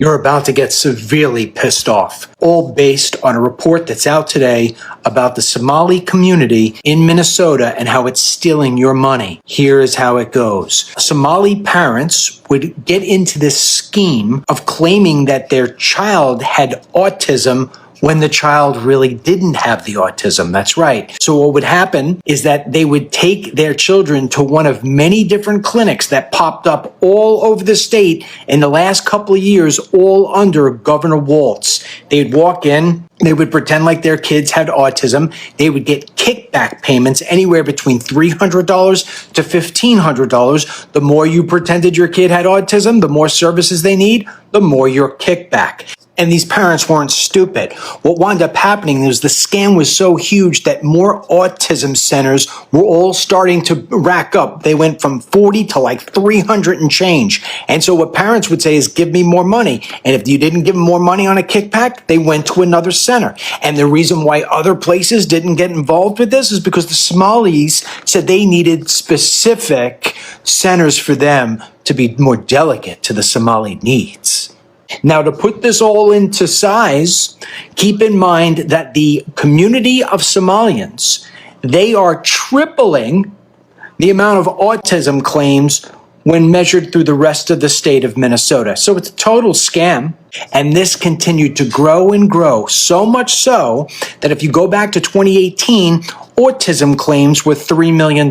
You're about to get severely pissed off, all based on a report that's out today about the Somali community in Minnesota and how it's stealing your money. Here is how it goes. Somali parents would get into this scheme of claiming that their child had autism when the child really didn't have the autism. That's right. So what would happen is that they would take their children to one of many different clinics that popped up all over the state in the last couple of years, all under Governor Walz. They'd walk in, they would pretend like their kids had autism. They would get kickback payments anywhere between $300 to $1,500. The more you pretended your kid had autism, the more services they need, the more your kickback. And these parents weren't stupid. What wound up happening is the scam was so huge that more autism centers were all starting to rack up. They went from 40 to like 300 and change. And so what parents would say is, give me more money. And if you didn't give them more money on a kickback, they went to another center. And the reason why other places didn't get involved with this is because the Somalis said they needed specific centers for them to be more delicate to the Somali needs. Now, to put this all into size, keep in mind that the community of Somalians, they are tripling the amount of autism claims when measured through the rest of the state of Minnesota. So it's a total scam. And this continued to grow and grow, so much so that if you go back to 2018, autism claims were $3 million.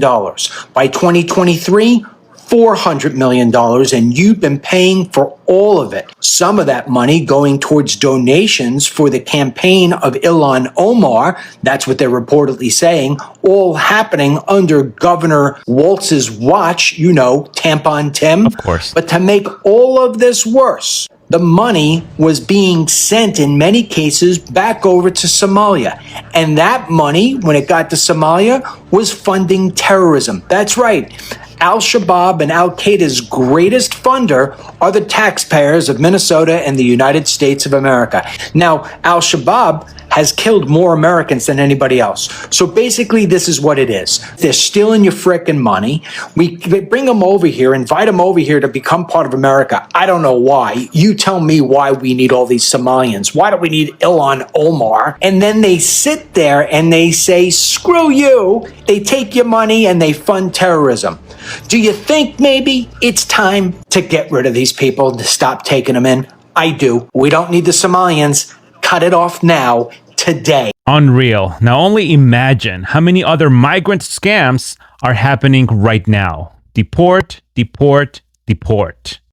By 2023, $400 million, and you've been paying for all of it. Some of that money going towards donations for the campaign of Ilhan Omar, that's what they're reportedly saying, all happening under Governor Walz's watch, you know, Tampon Tim. Of course. But to make all of this worse, the money was being sent in many cases back over to Somalia. And that money, when it got to Somalia, was funding terrorism. That's right. Al-Shabaab and Al-Qaeda's greatest funder are the taxpayers of Minnesota and the United States of America. Now, Al-Shabaab has killed more Americans than anybody else. So basically, this is what it is. They're stealing your frickin' money. We bring them over here, invite them over here to become part of America. I don't know why. You tell me why we need all these Somalians. Why do we need Ilhan Omar? And then they sit there and they say, screw you. They take your money and they fund terrorism. Do you think maybe it's time to get rid of these people, to stop taking them in? I do. We don't need the Somalians. Cut it off now, today. Unreal. Now only imagine how many other migrant scams are happening right now. Deport, deport, deport.